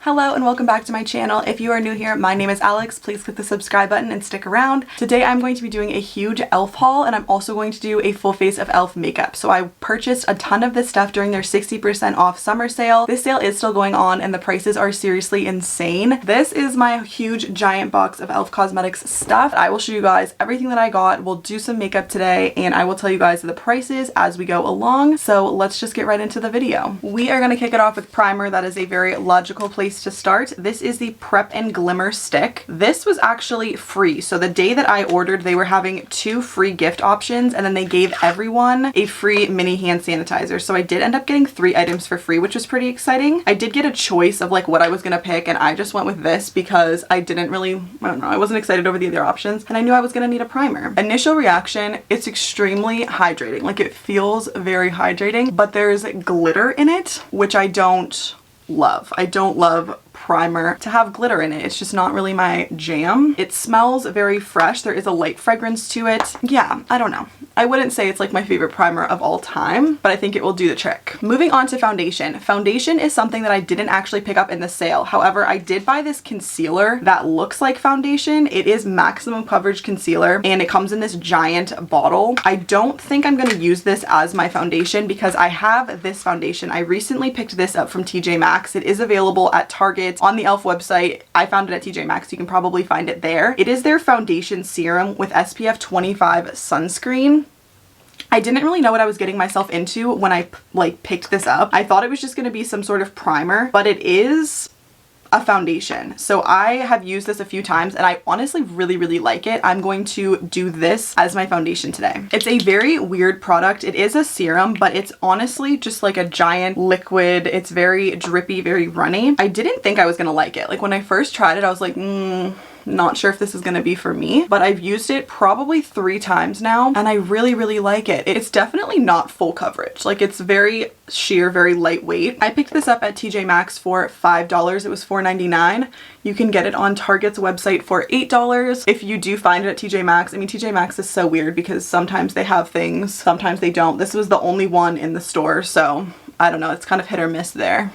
Hello and welcome back to my channel. If you are new here, my name is Alex. Please click the subscribe button and stick around. Today I'm going to be doing a huge e.l.f. haul, and I'm also going to do a full face of e.l.f. makeup. So I purchased a ton of this stuff during their 60% off summer sale. This sale is still going on and the prices are seriously insane. This is my huge giant box of e.l.f. Cosmetics stuff. I will show you guys everything that I got. We'll do some makeup today and I will tell you guys the prices as we go along. So let's just get right into the video. We are going to kick it off with primer. That is a very logical place to start. This is the Prep and Glimmer stick. This was actually free. So the day that I ordered, they were having 2 free gift options and then they gave everyone a free mini hand sanitizer. So I did end up getting 3 items for free, which was pretty exciting. I did get a choice of like what I was gonna pick and I just went with this because I didn't really, I don't know, I wasn't excited over the other options and I knew I was gonna need a primer. Initial reaction, it's extremely hydrating. Like it feels very hydrating, but there's glitter in it, which I don't love. I don't love primer to have glitter in it. It's just not really my jam. It smells very fresh. There is a light fragrance to it. Yeah, I don't know. I wouldn't say it's like my favorite primer of all time, but I think it will do the trick. Moving on to foundation. Foundation is something that I didn't actually pick up in the sale. However, I did buy this concealer that looks like foundation. It is maximum coverage concealer and it comes in this giant bottle. I don't think I'm going to use this as my foundation because I have this foundation. I recently picked this up from TJ Maxx. It is available at Target. On the e.l.f. website. I found it at TJ Maxx. You can probably find it there. It is their foundation serum with SPF 25 sunscreen. I didn't really know what I was getting myself into when I picked this up. I thought it was just going to be some sort of primer, but it is a foundation. So I have used this a few times and I honestly really like it. I'm going to do this as my foundation today. It's a very weird product. It is a serum, but it's honestly just like a giant liquid. It's very drippy, very runny. I didn't think I was gonna like it. Like when I first tried it, I was like, not sure if this is gonna be for me, but I've used it probably 3 times now and I really like it. It's definitely not full coverage. Like it's very sheer, very lightweight. I picked this up at TJ Maxx for $5. It was $4.99. You can get it on Target's website for $8. If you do find it at TJ Maxx, I mean TJ Maxx is so weird because sometimes they have things, sometimes they don't. This was the only one in the store, so I don't know, it's kind of hit or miss there.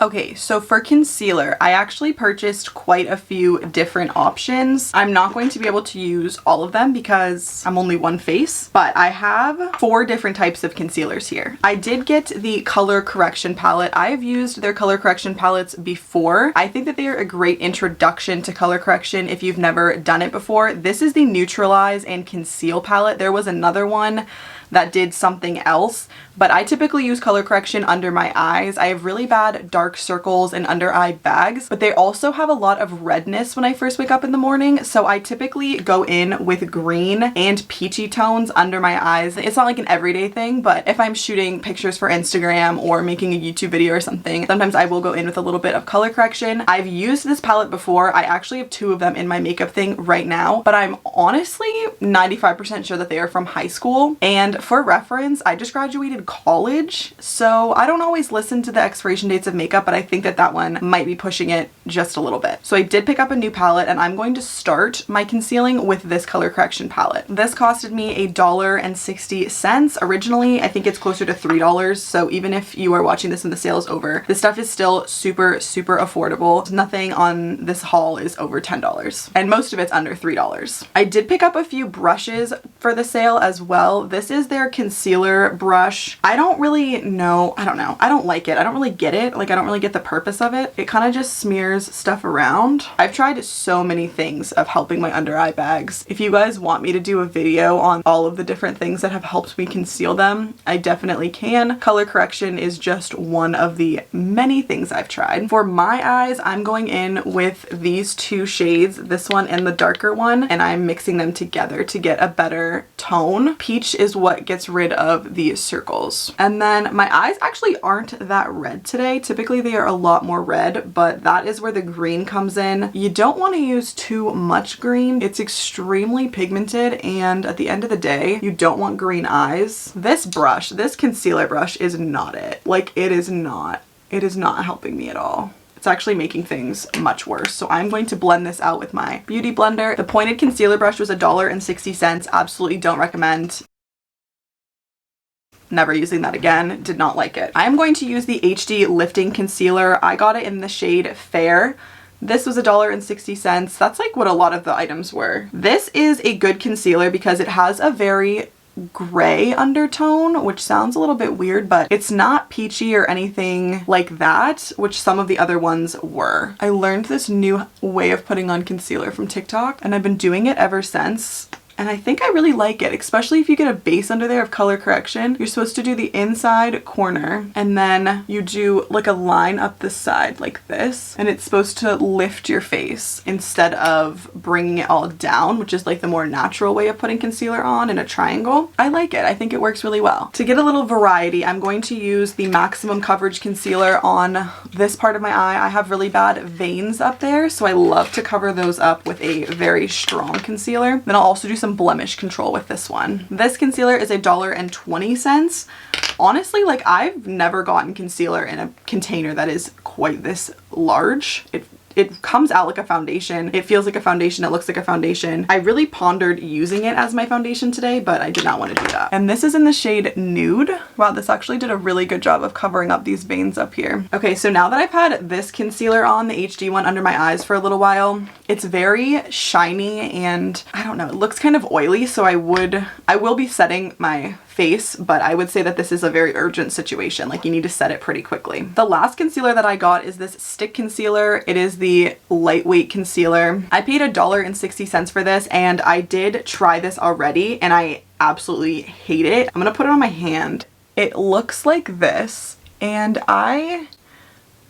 Okay, so for concealer, I actually purchased quite a few different options. I'm not going to be able to use all of them because I'm only one face, but I have 4 different types of concealers here. I did get the color correction palette. I've used their color correction palettes before. I think that they are a great introduction to color correction if you've never done it before. This is the Neutralize and Conceal palette. There was another one that did something else, but I typically use color correction under my eyes. I have really bad dark circles and under eye bags, but they also have a lot of redness when I first wake up in the morning, so I typically go in with green and peachy tones under my eyes. It's not like an everyday thing, but if I'm shooting pictures for Instagram or making a YouTube video or something, sometimes I will go in with a little bit of color correction. I've used this palette before. I actually have 2 of them in my makeup thing right now, but I'm honestly 95% sure that they are from high school. And for reference, I just graduated college, so I don't always listen to the expiration dates of makeup, but I think that that one might be pushing it just a little bit. So I did pick up a new palette and I'm going to start my concealing with this color correction palette. This costed me $1.60. Originally, I think it's closer to $3, so even if you are watching this and the sale is over, this stuff is still super affordable. Nothing on this haul is over $10 and most of it's under $3. I did pick up a few brushes for the sale as well. This is their concealer brush. I don't really know. I don't know. I don't like it. I don't really get it. Like I don't really get the purpose of it. It kind of just smears stuff around. I've tried so many things of helping my under eye bags. If you guys want me to do a video on all of the different things that have helped me conceal them, I definitely can. Color correction is just one of the many things I've tried. For my eyes, I'm going in with these 2 shades, this one and the darker one, and I'm mixing them together to get a better tone. Peach is what gets rid of the circles. And then my eyes actually aren't that red today. Typically they are a lot more red, but that is where the green comes in. You don't want to use too much green. It's extremely pigmented and at the end of the day, you don't want green eyes. This brush, this concealer brush is not it. Like it is not helping me at all. It's actually making things much worse. So I'm going to blend this out with my beauty blender. The pointed concealer brush was $1.60. Absolutely don't recommend. never using that again. Did not like it. I am going to use the HD Lifting Concealer. I got it in the shade Fair. This was $1.60. That's like what a lot of the items were. This is a good concealer because it has a very gray undertone, which sounds a little bit weird, but it's not peachy or anything like that, which some of the other ones were. I learned this new way of putting on concealer from TikTok, and I've been doing it ever since. And I think I really like it, especially if you get a base under there of color correction. You're supposed to do the inside corner and then you do like a line up the side like this. And it's supposed to lift your face instead of bringing it all down, which is like the more natural way of putting concealer on in a triangle. I like it. I think it works really well. To get a little variety, I'm going to use the Maximum Coverage Concealer on this part of my eye. I have really bad veins up there, so I love to cover those up with a very strong concealer. Then I'll also do some blemish control with this one. This concealer is $1.20. Honestly, like I've never gotten concealer in a container that is quite this large. It comes out like a foundation. It feels like a foundation. It looks like a foundation. I really pondered using it as my foundation today, but I did not want to do that. And this is in the shade Nude. Wow, this actually did a really good job of covering up these veins up here. Okay, so now that I've had this concealer on, the HD one, under my eyes for a little while, it's very shiny and I don't know, it looks kind of oily, so I will be setting my face, but I would say that this is a very urgent situation. Like you need to set it pretty quickly. The last concealer that I got is this stick concealer. It is the lightweight concealer. I paid $1.60 for this and I did try this already and I absolutely hate it. I'm gonna put it on my hand. It looks like this and I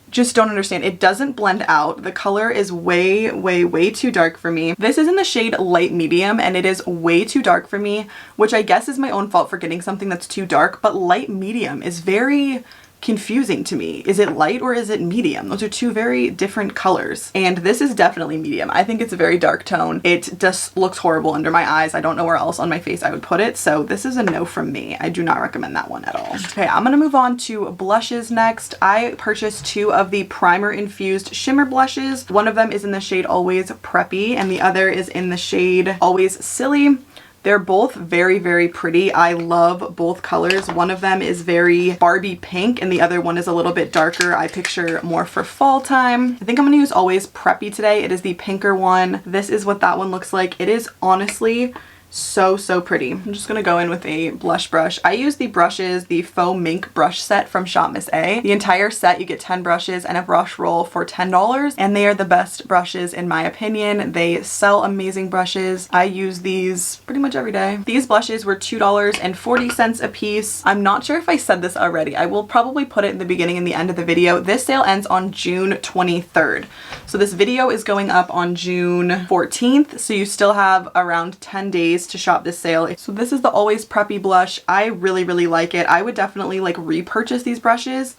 just don't understand. It doesn't blend out. The color is way, way, way too dark for me. This is in the shade Light Medium and it is way too dark for me, which I guess is my own fault for getting something that's too dark, but Light Medium is very confusing to me. Is it light or is it medium? Those are two very different colors. And this is definitely medium. I think it's a very dark tone. It just looks horrible under my eyes. I don't know where else on my face I would put it. So this is a no from me. I do not recommend that one at all. Okay, I'm gonna move on to blushes next. I purchased 2 of the primer infused shimmer blushes. One of them is in the shade Always Preppy and the other is in the shade Always Silly. They're both very, very pretty. I love both colors. One of them is very Barbie pink and the other one is a little bit darker. I picture more for fall time. I think I'm gonna use Always Preppy today. It is the pinker one. This is what that one looks like. It is honestly so pretty. I'm just gonna go in with a blush brush. I use the brushes, the faux mink brush set from Shop Miss A. The entire set, you get 10 brushes and a brush roll for $10 and they are the best brushes in my opinion. They sell amazing brushes. I use these pretty much every day. These blushes were $2.40 a piece. I'm not sure if I said this already. I will probably put it in the beginning and the end of the video. This sale ends on June 23rd. So this video is going up on June 14th. So you still have around 10 days to shop this sale. So this is the Always Preppy blush. I really like it. I would definitely like repurchase these brushes.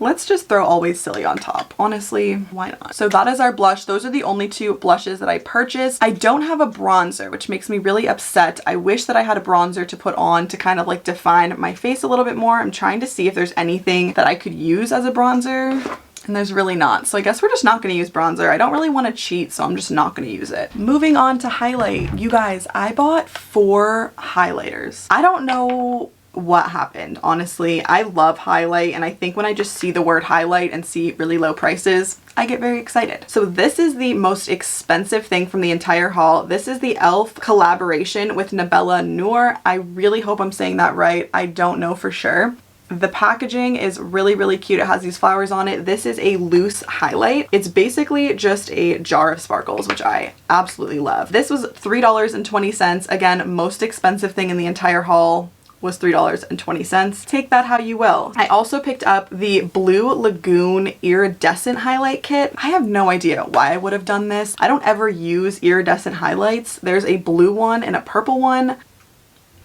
Let's just throw Always Silly on top. Honestly, why not? So that is our blush. Those are the only 2 blushes that I purchased. I don't have a bronzer, which makes me really upset. I wish that I had a bronzer to put on to kind of like define my face a little bit more. I'm trying to see if there's anything that I could use as a bronzer. And there's really not. So I guess we're just not going to use bronzer. I don't really want to cheat, so I'm just not going to use it. Moving on to highlight. You guys, I bought 4 highlighters. I don't know what happened, honestly. I love highlight, and I think when I just see the word highlight and see really low prices, I get very excited. So this is the most expensive thing from the entire haul. This is the e.l.f. collaboration with Nabella Noor. I really hope I'm saying that right. I don't know for sure. The packaging is really cute. It has these flowers on it. This is a loose highlight. It's basically just a jar of sparkles, which I absolutely love. This was $3.20. Again, most expensive thing in the entire haul was $3.20. Take that how you will. I also picked up the Blue Lagoon Iridescent Highlight Kit. I have no idea why I would have done this. I don't ever use iridescent highlights. There's a blue one and a purple one.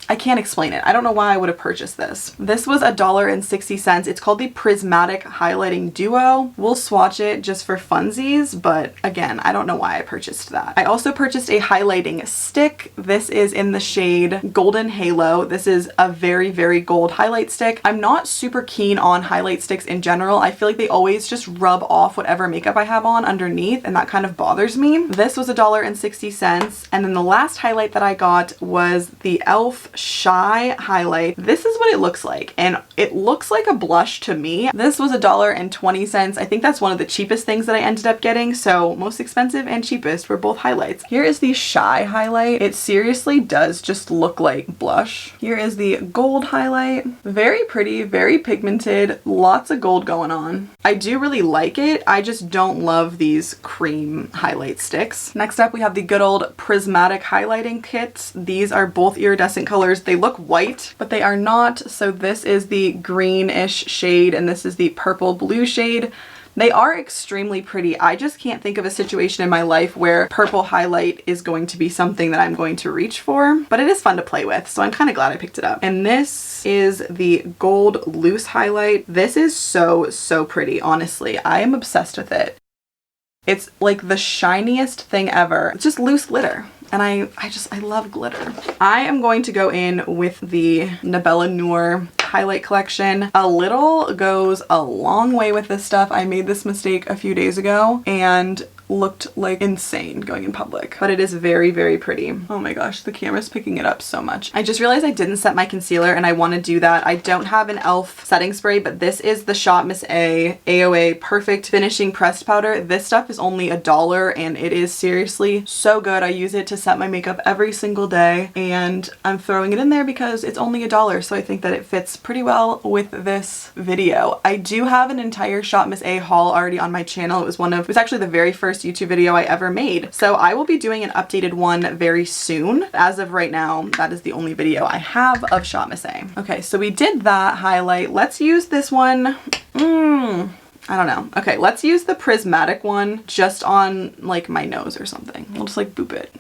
I can't explain it. I don't know why I would have purchased this. This was $1.60. It's called the Prismatic Highlighting Duo. We'll swatch it just for funsies, but again, I don't know why I purchased that. I also purchased a highlighting stick. This is in the shade Golden Halo. This is a very gold highlight stick. I'm not super keen on highlight sticks in general. I feel like they always just rub off whatever makeup I have on underneath, and that kind of bothers me. This was $1.60. And then the last highlight that I got was the e.l.f. Shy highlight. This is what it looks like, and it looks like a blush to me. This was $1.20. I think that's one of the cheapest things that I ended up getting, so most expensive and cheapest were both highlights. Here is the Shy highlight. It seriously does just look like blush. Here is the gold highlight. Very pretty, very pigmented, lots of gold going on. I do really like it. I just don't love these cream highlight sticks. Next up, we have the good old prismatic highlighting kits. These are both iridescent colors. They look white, but they are not. So this is the greenish shade and this is the purple blue shade. They are extremely pretty. I just can't think of a situation in my life where purple highlight is going to be something that I'm going to reach for, but it is fun to play with, so I'm kind of glad I picked it up. And this is the gold loose highlight. This is so pretty, honestly. I am obsessed with it. It's like the shiniest thing ever. It's just loose glitter. And I love glitter. I am going to go in with the Nabella Noor highlight collection. A little goes a long way with this stuff. I made this mistake a few days ago and looked like insane going in public, but it is very pretty. Oh my gosh, the camera's picking it up so much. I just realized I didn't set my concealer and I want to do that. I don't have an e.l.f. setting spray, but this is the Shop Miss A AOA Perfect Finishing Pressed Powder. This stuff is only $1 and it is seriously so good. I use it to set my makeup every single day and I'm throwing it in there because it's only $1, so I think that it fits pretty well with this video. I do have an entire Shop Miss A haul already on my channel. It was actually the very first YouTube video I ever made. So I will be doing an updated one very soon. As of right now, that is the only video I have of Shop Miss A. Okay, so we did that highlight. Let's use this one. I don't know. Okay, let's use the prismatic one just on like my nose or something. We'll just like boop it.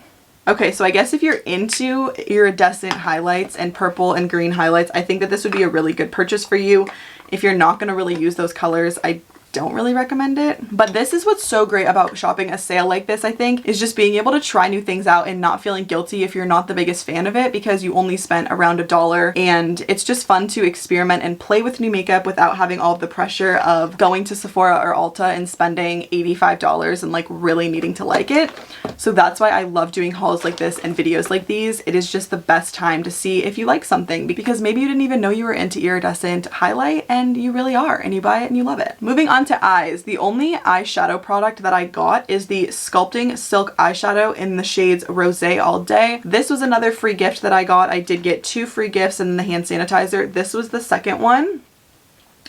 Okay, so I guess if you're into iridescent highlights and purple and green highlights, I think that this would be a really good purchase for you. If you're not going to really use those colors, I don't really recommend it. But this is what's so great about shopping a sale like this, I think, is just being able to try new things out and not feeling guilty if you're not the biggest fan of it because you only spent around $1, and it's just fun to experiment and play with new makeup without having all of the pressure of going to Sephora or Ulta and spending $85 and like really needing to like it. So that's why I love doing hauls like this and videos like these. It is just the best time to see if you like something because maybe you didn't even know you were into iridescent highlight and you really are, and you buy it and you love it. Moving on to eyes. The only eyeshadow product that I got is the Sculpting Silk Eyeshadow in the shades Rosé All Day. This was another free gift that I got. I did get 2 free gifts and the hand sanitizer. This was the second one.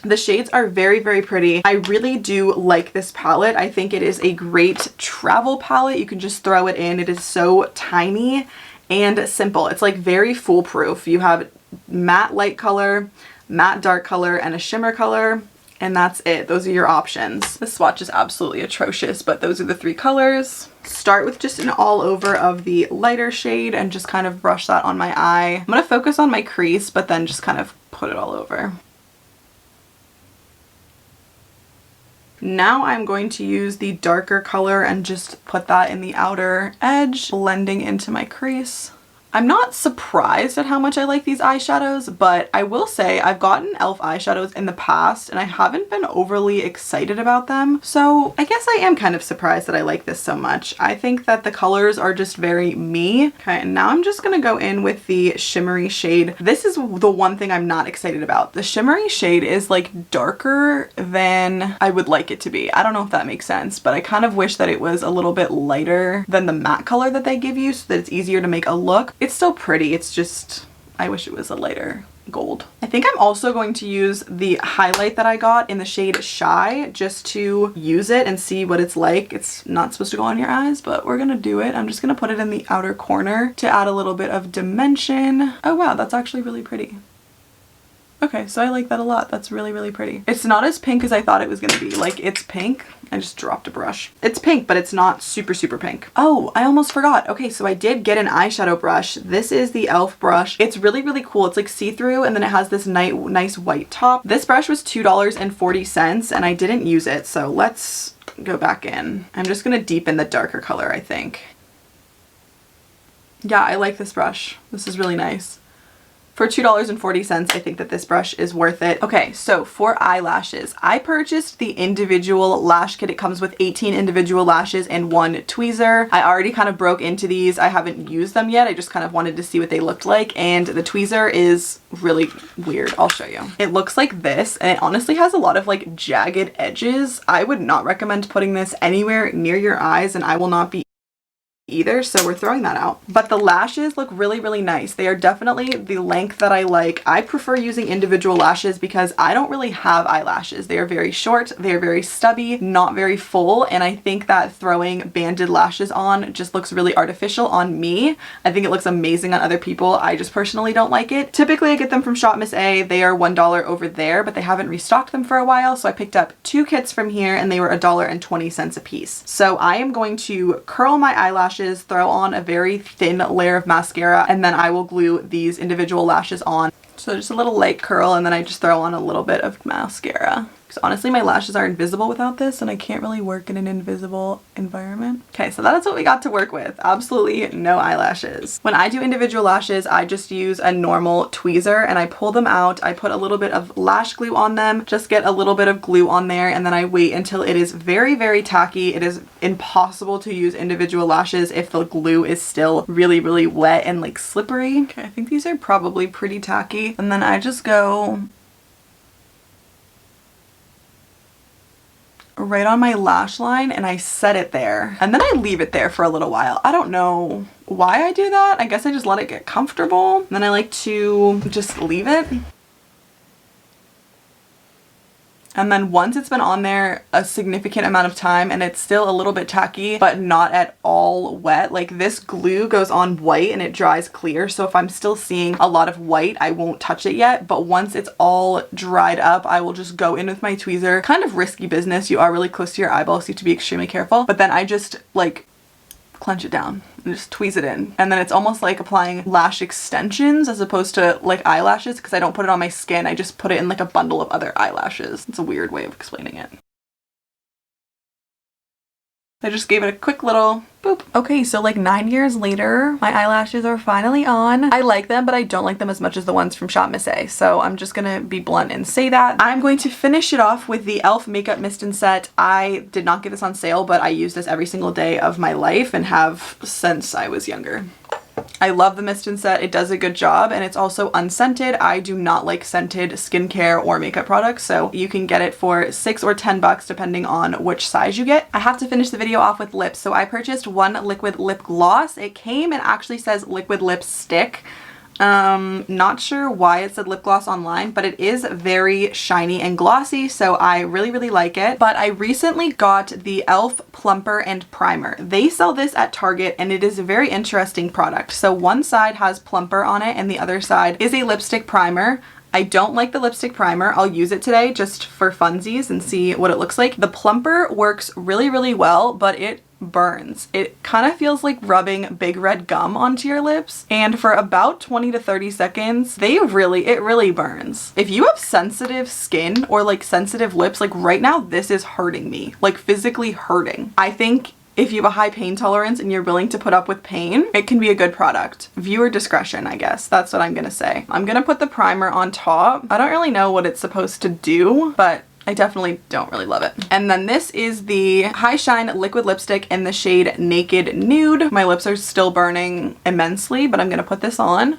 The shades are very pretty. I really do like this palette. I think it is a great travel palette. You can just throw it in. It is so tiny and simple. It's like very foolproof. You have matte light color, matte dark color, and a shimmer color. And that's it. Those are your options. The swatch is absolutely atrocious, but those are the 3 colors. Start with just an all over of the lighter shade and just kind of brush that on my eye. I'm gonna focus on my crease, but then just kind of put it all over. Now I'm going to use the darker color and just put that in the outer edge, blending into my crease. I'm not surprised at how much I like these eyeshadows, but I will say I've gotten e.l.f. eyeshadows in the past and I haven't been overly excited about them. So I guess I am kind of surprised that I like this so much. I think that the colors are just very me. Okay, and now I'm just gonna go in with the shimmery shade. This is the one thing I'm not excited about. The shimmery shade is like darker than I would like it to be. I don't know if that makes sense, but I kind of wish that it was a little bit lighter than the matte color that they give you so that it's easier to make a look. It's still pretty, it's just, I wish it was a lighter gold. I think I'm also going to use the highlight that I got in the shade Shy just to use it and see what it's like. It's not supposed to go on your eyes, but we're gonna do it. I'm just gonna put it in the outer corner to add a little bit of dimension. Oh wow, that's actually really pretty. Okay, so I like that a lot. That's really pretty. It's not as pink as I thought it was gonna be. Like, it's pink. I just dropped a brush. It's pink, but it's not super pink. Oh, I almost forgot. Okay, so I did get an eyeshadow brush. This is the e.l.f. brush. It's really cool. It's like see-through and then it has this nice white top. This brush was $2.40 and I didn't use it, so let's go back in. I'm just gonna deepen the darker color, I think. Yeah, I like this brush. This is really nice. For $2.40, I think that this brush is worth it. Okay, so for eyelashes, I purchased the individual lash kit. It comes with 18 individual lashes and 1 tweezer. I already kind of broke into these. I haven't used them yet. I just kind of wanted to see what they looked like, and the tweezer is really weird. I'll show you. It looks like this, and it honestly has a lot of like jagged edges. I would not recommend putting this anywhere near your eyes, and I will not be either, so we're throwing that out. But the lashes look really, really nice. They are definitely the length that I like. I prefer using individual lashes because I don't really have eyelashes. They are very short, they are very stubby, not very full, and I think that throwing banded lashes on just looks really artificial on me. I think it looks amazing on other people. I just personally don't like it. Typically I get them from Shop Miss A. They are $1 over there, but they haven't restocked them for a while, so I picked up 2 kits from here and they were $1.20 a piece. So I am going to curl my eyelashes, throw on a very thin layer of mascara, and then I will glue these individual lashes on. So just a little light curl, and then I just throw on a little bit of mascara. Because honestly, my lashes are invisible without this, and I can't really work in an invisible environment. Okay, so that's what we got to work with. Absolutely no eyelashes. When I do individual lashes, I just use a normal tweezer, and I pull them out. I put a little bit of lash glue on them, just get a little bit of glue on there, and then I wait until it is very, very tacky. It is impossible to use individual lashes if the glue is still really, really wet and like slippery. Okay, I think these are probably pretty tacky. And then I just go right on my lash line and I set it there, and then I leave it there for a little while. I don't know why I do that. I guess I just let it get comfortable. And then I like to just leave it. And then once it's been on there a significant amount of time and it's still a little bit tacky but not at all wet, like this glue goes on white and it dries clear, so if I'm still seeing a lot of white I won't touch it yet, but once it's all dried up I will just go in with my tweezer. Kind of risky business, you are really close to your eyeball so you have to be extremely careful, but then I just like clench it down and just tweeze it in, and then it's almost like applying lash extensions as opposed to like eyelashes, because I don't put it on my skin, I just put it in like a bundle of other eyelashes. It's a weird way of explaining it. I just gave it a quick little boop. Okay, so like 9 years later, my eyelashes are finally on. I like them, but I don't like them as much as the ones from Shop Miss A, so I'm just gonna be blunt and say that. I'm going to finish it off with the e.l.f. Makeup Mist and Set. I did not get this on sale, but I use this every single day of my life and have since I was younger. I love the Mist and Set. It does a good job, and it's also unscented. I do not like scented skincare or makeup products, so you can get it for $6 or $10 depending on which size you get. I have to finish the video off with lips, so I purchased one liquid lip gloss. It came and actually says liquid lipstick. Not sure why it said lip gloss online, but it is very shiny and glossy, so I really, really like it. But I recently got the e.l.f. Plumper and Primer. They sell this at Target, and it is a very interesting product. So one side has plumper on it, and the other side is a lipstick primer. I don't like the lipstick primer. I'll use it today just for funsies and see what it looks like. The plumper works really, really well, but it burns. It kind of feels like rubbing big red gum onto your lips, and for about 20 to 30 seconds it really burns. If you have sensitive skin or like sensitive lips, like right now this is hurting me, like physically hurting. I think if you have a high pain tolerance and you're willing to put up with pain, it can be a good product. Viewer discretion, I guess. That's what I'm gonna say. I'm gonna put the primer on top. I don't really know what it's supposed to do, but I definitely don't really love it. And then this is the High Shine Liquid Lipstick in the shade Naked Nude. My lips are still burning immensely, but I'm gonna put this on.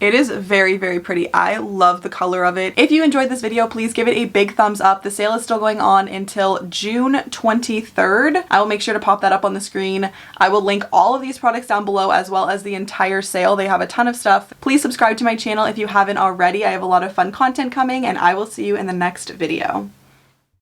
It is very, very pretty. I love the color of it. If you enjoyed this video, please give it a big thumbs up. The sale is still going on until June 23rd. I will make sure to pop that up on the screen. I will link all of these products down below as well as the entire sale. They have a ton of stuff. Please subscribe to my channel if you haven't already. I have a lot of fun content coming, and I will see you in the next video.